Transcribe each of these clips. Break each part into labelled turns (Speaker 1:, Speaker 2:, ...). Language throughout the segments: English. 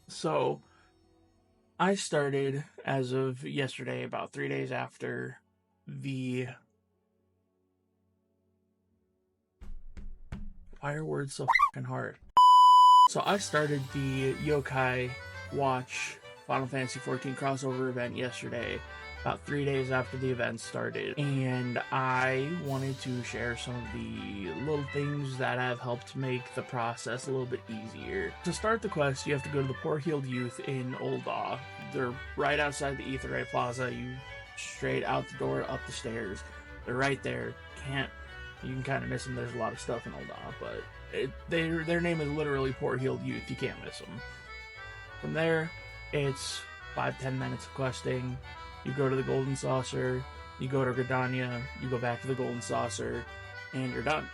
Speaker 1: So I started as of yesterday, about 3 days after the. Why are words so fucking hard? So I started the Yokai Watch Final Fantasy XIV crossover event yesterday, about 3 days after the event started, and I wanted to share some of the little things that have helped make the process a little bit easier. To start the quest, you have to go to the Poor Healed Youth in Ul'dah. They're right outside the Aetheryte Plaza. You straight out the door, up the stairs. They're right there. You can kind of miss them. There's a lot of stuff in Ul'dah, but their name is literally Poor Healed Youth. You can't miss them. From there, it's 5-10 minutes of questing. You go to the Golden Saucer, you go to Gridania, you go back to the Golden Saucer, and you're done.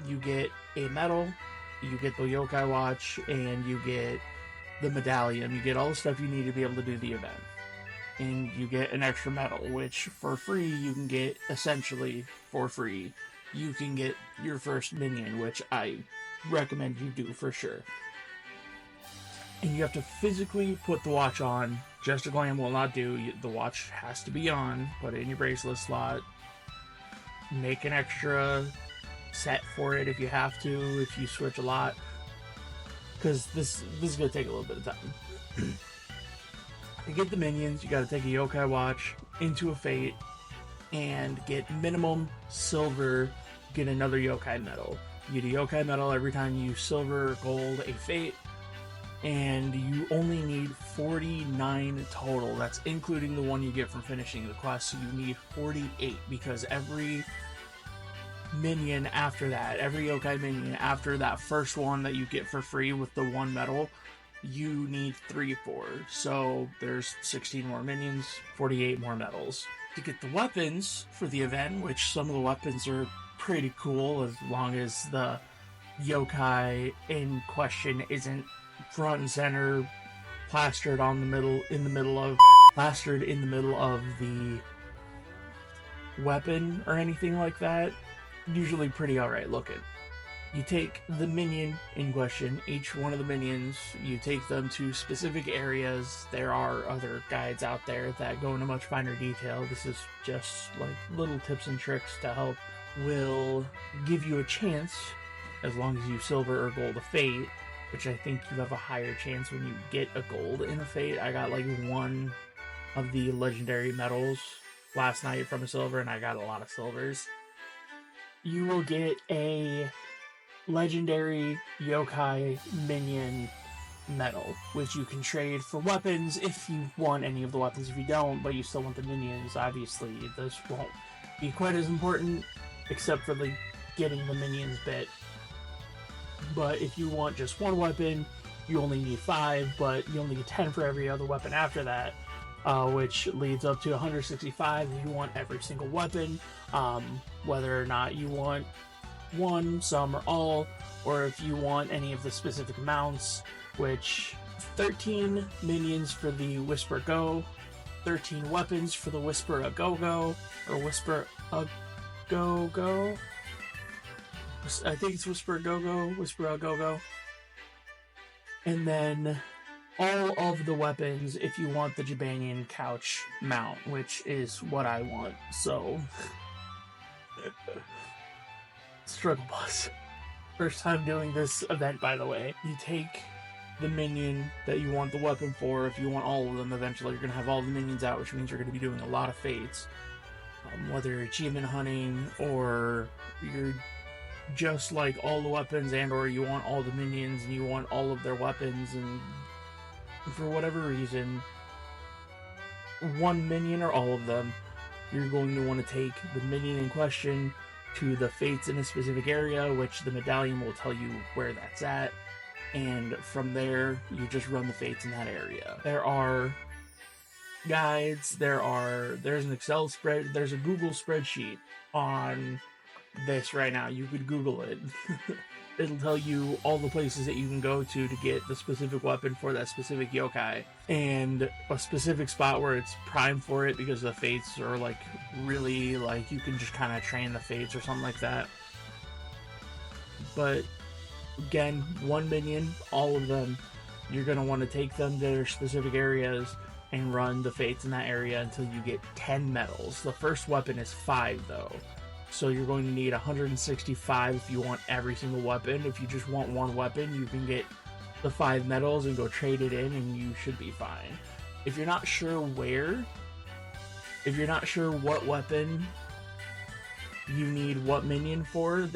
Speaker 1: You get a medal, you get the Yokai Watch, and you get the medallion. You get all the stuff you need to be able to do the event. And you get an extra medal, which for free you can get essentially for free. You can get your first minion, which I recommend you do for sure. And you have to physically put the watch on. Just a glam will not do. The watch has to be on. Put it in your bracelet slot. Make an extra set for it if you have to, if you switch a lot. Because this is going to take a little bit of time. To get the minions, you gotta take a Yokai Watch into a Fate and get minimum silver, get another Yokai Medal. You get a Yokai Medal every time you silver or gold a Fate, and you only need 49 total. That's including the one you get from finishing the quest, so you need 48, because every minion after that, every Yokai minion after that first one that you get for free with the one medal, you need 3 for. So there's 16 more minions, 48 more medals. To get the weapons for the event, which some of the weapons are pretty cool as long as the yokai in question isn't front and center, plastered in the middle of the weapon or anything like that. Usually pretty alright looking. You take the minion in question, each one of the minions, you take them to specific areas. There are other guides out there that go into much finer detail. This is just like little tips and tricks to help. Will give you a chance, as long as you silver or gold a Fate, which I think you have a higher chance when you get a gold in a Fate. I got like one of the legendary medals last night from a silver, and I got a lot of silvers. You will get a legendary yokai minion medal, which you can trade for weapons if you want any of the weapons. If you don't, but you still want the minions, obviously this won't be quite as important, except for the getting the minions bit. But if you want just one weapon, you only need 5, but you only get 10 for every other weapon after that, which leads up to 165 if you want every single weapon, whether or not you want one, some, or all, or if you want any of the specific mounts, which 13 minions for the Whisper Go, 13 weapons for the Whisper a Go-Go, or Whisper a Go-Go. I think it's Whisper a Go-Go, Whisper a Go-Go. And then all of the weapons if you want the Jabanian Couch mount, which is what I want, so struggle bus. First time doing this event, by the way. You take the minion that you want the weapon for. If you want all of them, eventually you're going to have all the minions out, which means you're going to be doing a lot of Fates. Whether you're achievement hunting, or you're just like all the weapons, and or you want all the minions and you want all of their weapons, and for whatever reason, one minion or all of them, you're going to want to take the minion in question to the Fates in a specific area, which the medallion will tell you where that's at, and from there you just run the Fates in that area. There are guides, there's an Excel spread, there's a Google spreadsheet on this right now. You could Google it. It'll tell you all the places that you can go to get the specific weapon for that specific yokai, and a specific spot where it's prime for it, because the Fates are like really, like, you can just kind of train the Fates or something like that. But again, one minion, all of them, you're going to want to take them to their specific areas and run the fates in that area until you get 10 medals. The first weapon is 5 though, so you're going to need 165 if you want every single weapon. If you just want one weapon, you can get the 5 medals and go trade it in and you should be fine. If you're not sure what weapon you need what minion for,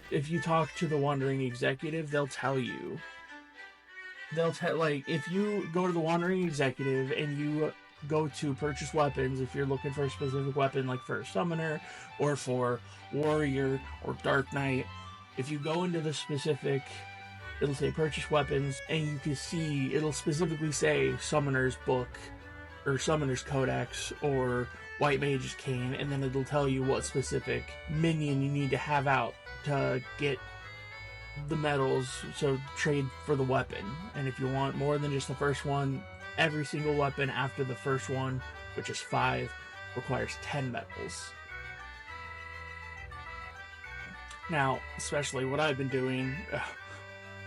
Speaker 1: if you talk to the Wandering Executive, they'll tell you. Like, if you go to the Wandering Executive and you go to purchase weapons, if you're looking for a specific weapon, like for a Summoner or for Warrior or Dark Knight, if you go into the specific, it'll say purchase weapons, and you can see, it'll specifically say Summoner's Book or Summoner's Codex or White Mage's Cane, and then it'll tell you what specific minion you need to have out to get the medals, so trade for the weapon. And if you want more than just the first one, every single weapon after the first one, which is 5, requires 10 medals. Now, especially what I've been doing,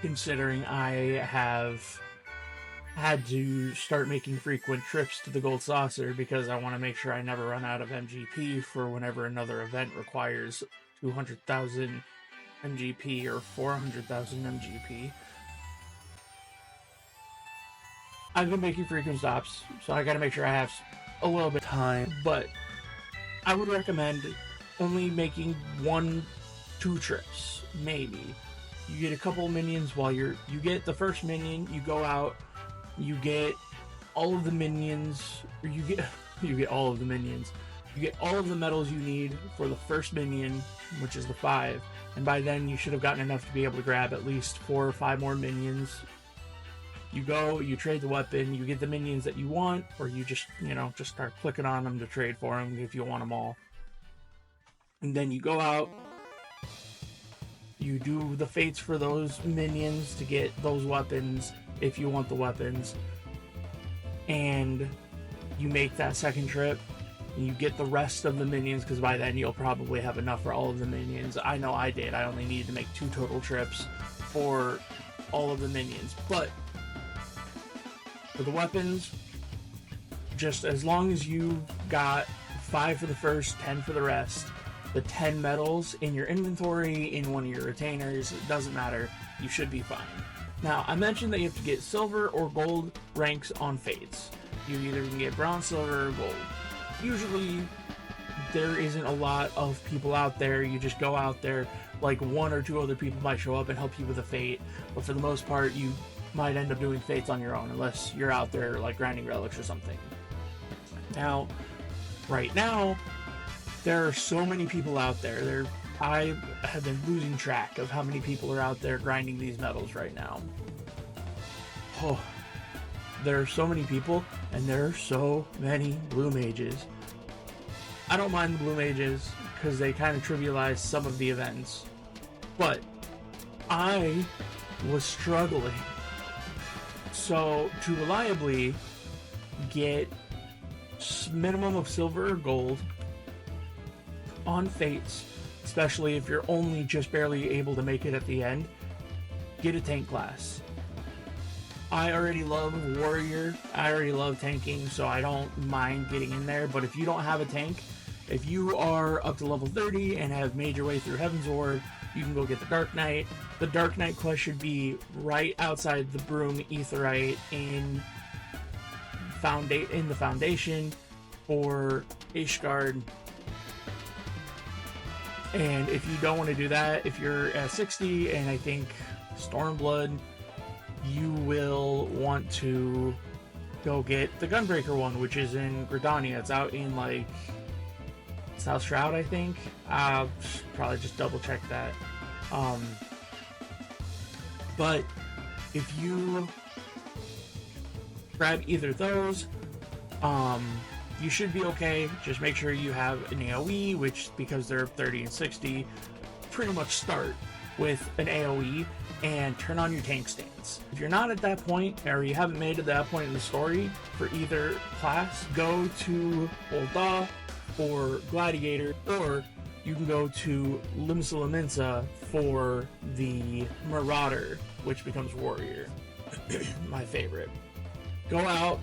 Speaker 1: considering I have had to start making frequent trips to the Gold Saucer because I want to make sure I never run out of MGP for whenever another event requires 200,000 MGP or 400,000 MGP. I've been making frequent stops, so I gotta make sure I have a little bit of time, but I would recommend only making 1-2 trips, maybe. You get a couple minions while you get the first minion, you go out, you get all of the minions, or you get all of the minions. You get all of the medals you need for the first minion, which is the 5, and by then you should have gotten enough to be able to grab at least 4 or 5 more minions. You go, you trade the weapon, you get the minions that you want, or you just start clicking on them to trade for them if you want them all. And then you go out, you do the fates for those minions to get those weapons if you want the weapons, and you make that second trip. You get the rest of the minions, because by then you'll probably have enough for all of the minions. I know I did. I only needed to make 2 total trips for all of the minions. But for the weapons, just as long as you got 5 for the first, 10 for the rest, the 10 medals in your inventory, in one of your retainers, it doesn't matter. You should be fine. Now, I mentioned that you have to get silver or gold ranks on fates. You either can get bronze, silver, or gold. Usually there isn't a lot of people out there. You just go out there, like 1 or 2 other people might show up and help you with a fate, but for the most part you might end up doing fates on your own unless you're out there like grinding relics or something. Now, right now, there are so many people out there. I have been losing track of how many people are out there grinding these medals right now. Oh, there are so many people, and there are so many blue mages. I don't mind the blue mages because they kind of trivialize some of the events, but I was struggling. So to reliably get minimum of silver or gold on fates, especially if you're only just barely able to make it at the end, get a tank class. I already love Warrior, I already love tanking, so I don't mind getting in there, but if you don't have a tank, if you are up to level 30 and have made your way through Heaven's Ward, you can go get the Dark Knight. The Dark Knight quest should be right outside the Broom Aetheryte in the Foundation for Ishgard. And if you don't want to do that, if you're at 60 and I think Stormblood, you will want to go get the Gunbreaker one, which is in Gridania. It's out in like South Shroud, I think. I'll probably just double check that. But if you grab either of those, you should be okay. Just make sure you have an AoE, which, because they're 30 and 60, pretty much start with an AoE and turn on your tank stance. If you're not at that point, or you haven't made it to that point in the story for either class, go to Ul'dah or Gladiator, or you can go to Limsa Lominsa for the Marauder, which becomes Warrior. my favorite. Go out,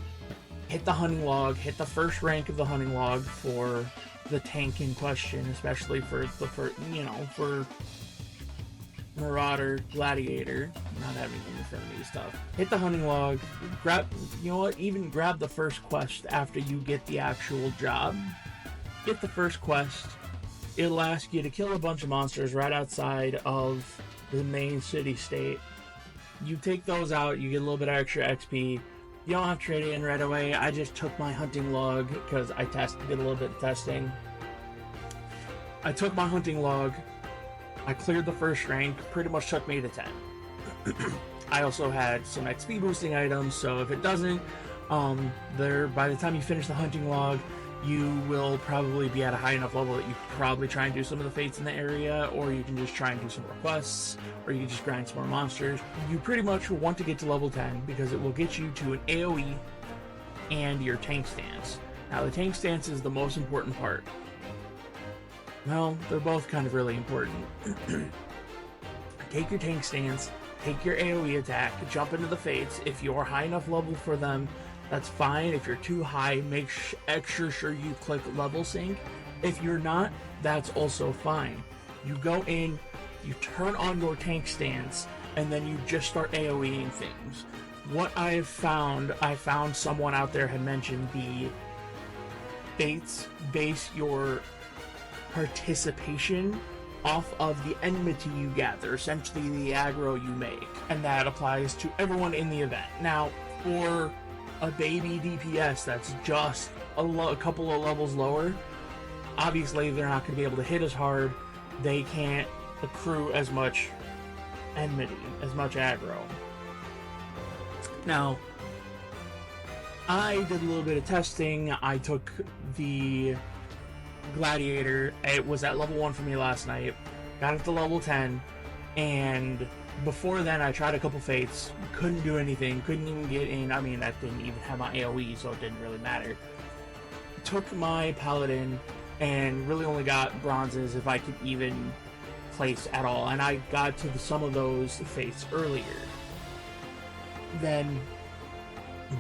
Speaker 1: hit the hunting log, hit the first rank of the hunting log for the tank in question, especially for for Marauder, Gladiator, not having them in front of me stuff. Hit the hunting log, even grab the first quest after you get the actual job. Get the first quest. It'll ask you to kill a bunch of monsters right outside of the main city state. You take those out, you get a little bit of extra XP. You don't have to trade it in right away. I just took my hunting log because I did a little bit of testing. I took my hunting log. I cleared the first rank. Pretty much took me to 10. I also had some XP boosting items, so if it doesn't, by the time you finish the hunting log, you will probably be at a high enough level that you can probably try and do some of the fates in the area, or you can just try and do some more quests, or you can just grind some more monsters. You pretty much want to get to level 10 because it will get you to an AoE and your tank stance. Now, the tank stance is the most important part. Well, they're both kind of really important. Take your tank stance, take your AoE attack, jump into the fates. If you're high enough level for them, that's fine. If you're too high, make extra sure you click level sync. If you're not, that's also fine. You go in, you turn on your tank stance, and then you just start AoEing things. What I found someone out there had mentioned the fates base your participation off of the enmity you gather, essentially the aggro you make, and that applies to everyone in the event. Now, for a baby DPS that's just a couple of levels lower, obviously they're not going to be able to hit as hard. They can't accrue as much enmity, as much aggro. Now, I did a little bit of testing. I took the Gladiator. It was at level 1 for me last night. Got it to level 10, and before then I tried a couple fates. Couldn't do anything. Couldn't even get in. I mean, that didn't even have my AoE, so it didn't really matter. Took my Paladin and really only got bronzes if I could even place at all, and I got to some of those fates earlier. Then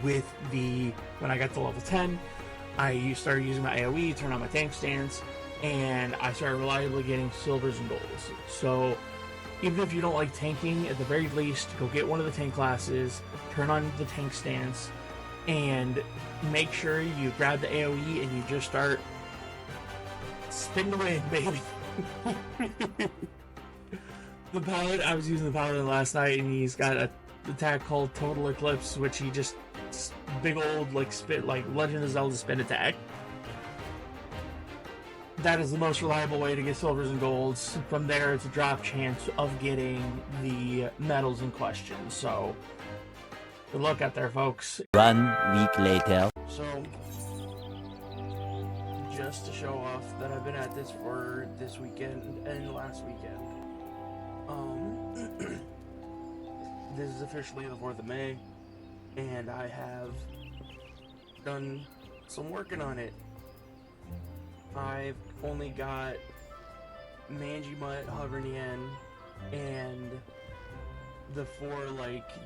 Speaker 1: when I got to level 10, I started using my AoE, turned on my tank stance, and I started reliably getting silvers and golds. So even if you don't like tanking, at the very least, go get one of the tank classes, turn on the tank stance, and make sure you grab the AoE and you just start spinning away, baby. The Paladin, I was using the Paladin last night, and he's got an attack called Total Eclipse, which he just big old Legend of Zelda spin attack. That is the most reliable way to get silvers and golds. From there, it's a drop chance of getting the medals in question. So, good luck out there, folks.
Speaker 2: 1 week later.
Speaker 1: So, just to show off that I've been at this for this weekend and last weekend. This is officially the 4th of May, and I have done some working on it. I've only got Manji-Mutt, Hovernien, and the 4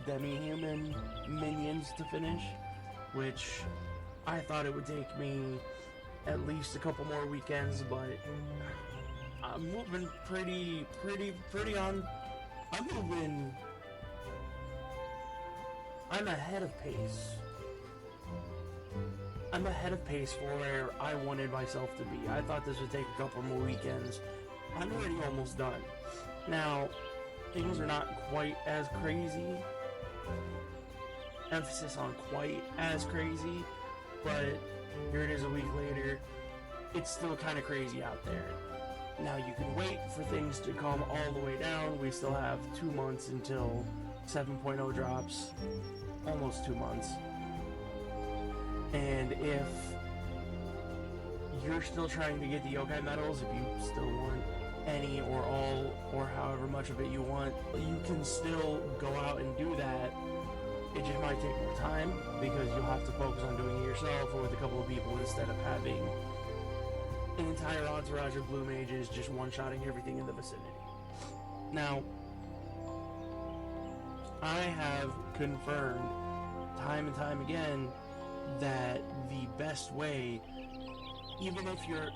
Speaker 1: demi-human minions to finish, which I thought it would take me at least a couple more weekends, but I'm moving pretty on. I'm ahead of pace. I'm ahead of pace for where I wanted myself to be. I thought this would take a couple more weekends. I'm already almost done. Now, things are not quite as crazy. Emphasis on quite as crazy, but here it is a week later. It's still kind of crazy out there. Now, you can wait for things to come all the way down. We still have 2 months until 7.0 drops. Almost 2 months. And if you're still trying to get the yokai medals, if you still want any or all or however much of it you want, you can still go out and do that. It just might take more time because you'll have to focus on doing it yourself or with a couple of people instead of having an entire entourage of blue mages just one-shotting everything in the vicinity. Now, I have confirmed time and time again that the best way, even if you're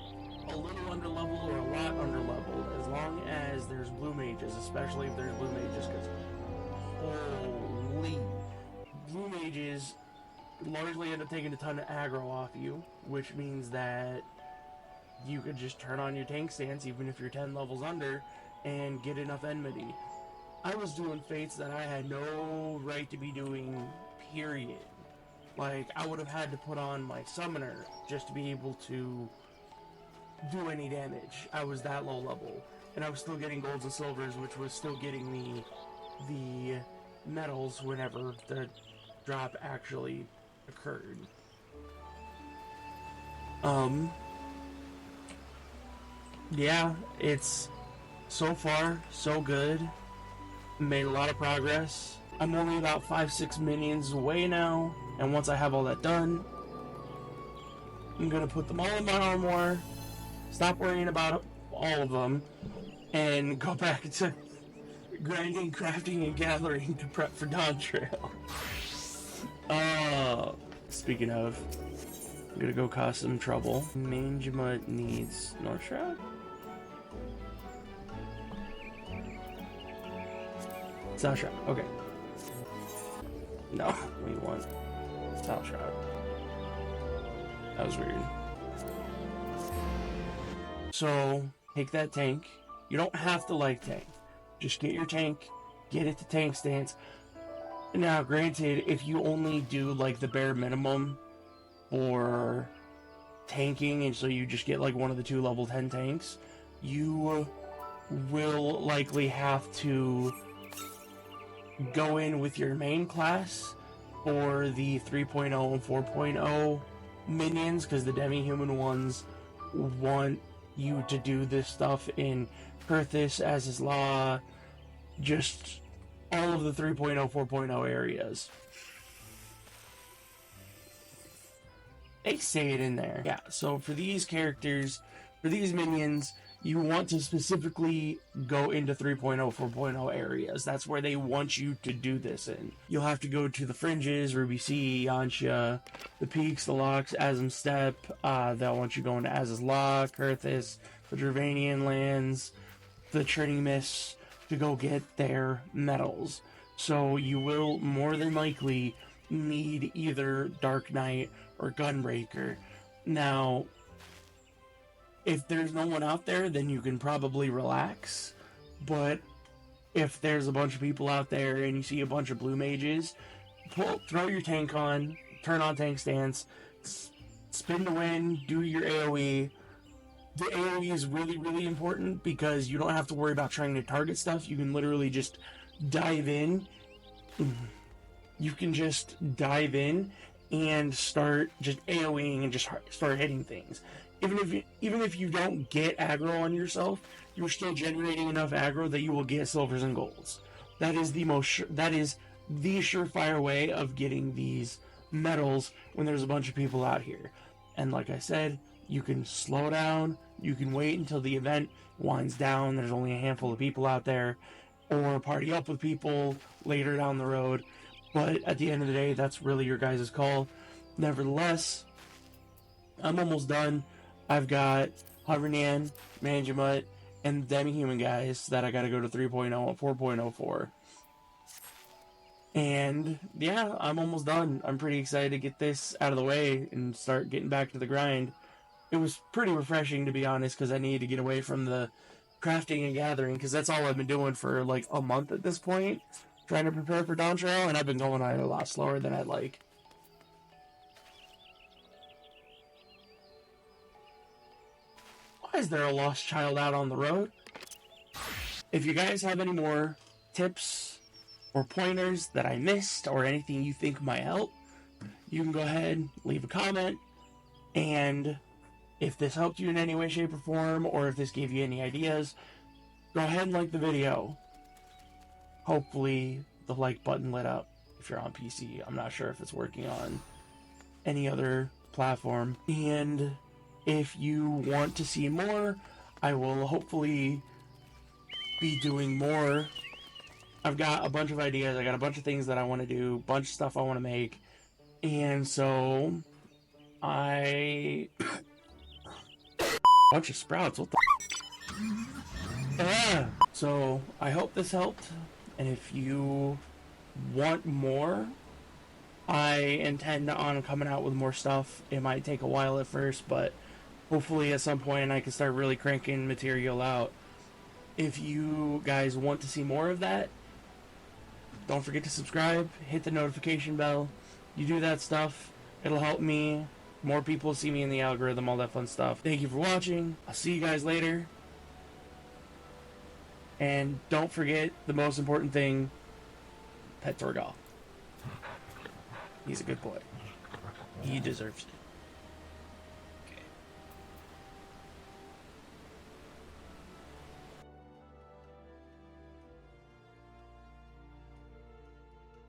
Speaker 1: a little underleveled or a lot underleveled, as long as there's blue mages, especially if there's blue mages, because holy, blue mages largely end up taking a ton of aggro off you, which means that you could just turn on your tank stance even if you're 10 levels under and get enough enmity. I was doing fates that I had no right to be doing, period. Like, I would have had to put on my summoner just to be able to do any damage. I was that low level, and I was still getting golds and silvers, which was still getting me the medals whenever the drop actually occurred. Yeah, it's so far so good. Made a lot of progress. I'm only about 5-6 minions away now, and once I have all that done, I'm gonna put them all in my armor, stop worrying about all of them, and go back to grinding, crafting, and gathering to prep for Dawn Trail. Speaking of, I'm gonna go cause some trouble. Manjima needs North Shroud? South Shroud, okay. No, we want South Shroud. That was weird. So, take that tank. You don't have to like tank. Just get your tank, get it to tank stance. Now, granted, if you only do like the bare minimum for tanking, and so you just get like one of the 2 level 10 tanks, you will likely have to go in with your main class for the 3.0 and 4.0 minions, because the demi-human ones want you to do this stuff in Perthis, as is law, just all of the 3.0, 4.0 areas. They say it in there. Yeah, so for these characters, for these minions, you want to specifically go into 3.0, 4.0 areas. That's where they want you to do this in. You'll have to go to the Fringes, Ruby Sea, Yansha, the Peaks, the Locks, Azim Steppe. They'll want you going to Az's Law, Kurthis, the Dravanian lands, the Turning Mists, to go get their medals. So you will more than likely need either Dark Knight or Gunbreaker. Now, if there's no one out there, then you can probably relax. But if there's a bunch of people out there and you see a bunch of blue mages, throw your tank on, turn on tank stance, spin to win, do your AoE. The AoE is really, really important because you don't have to worry about trying to target stuff. You can literally just dive in. You can just dive in and start just AoEing and just start hitting things. Even if you don't get aggro on yourself, you're still generating enough aggro that you will get silvers and golds. That is the surefire way of getting these medals when there's a bunch of people out here. And like I said, you can slow down, you can wait until the event winds down, there's only a handful of people out there, or party up with people later down the road. But at the end of the day, that's really your guys' call. Nevertheless, I'm almost done. I've got Havernan, Manjamut, and Demi-Human guys that I gotta go to 3.0 and 4.0 for. And yeah, I'm almost done. I'm pretty excited to get this out of the way and start getting back to the grind. It was pretty refreshing, to be honest, because I needed to get away from the crafting and gathering, because that's all I've been doing for like a month at this point, trying to prepare for Dawn Trail, and I've been going on a lot slower than I'd like. Why is there a lost child out on the road? If you guys have any more tips or pointers that I missed, or anything you think might help, you can go ahead, leave a comment, and if this helped you in any way, shape, or form, or if this gave you any ideas, go ahead and like the video. Hopefully the like button lit up if you're on PC. I'm not sure if it's working on any other platform. And if you want to see more, I will hopefully be doing more I've got a bunch of ideas. I got a bunch of things that I want to do, a bunch of stuff I want to make. And so I bunch of sprouts. What the So I hope this helped. And if you want more, I intend on coming out with more stuff. It might take a while at first, but hopefully at some point I can start really cranking material out. If you guys want to see more of that, don't forget to subscribe, hit the notification bell. You do that stuff, it'll help me. More people see me in the algorithm, all that fun stuff. Thank you for watching. I'll see you guys later. And don't forget the most important thing, pet Torgal. He's a good boy. He deserves it.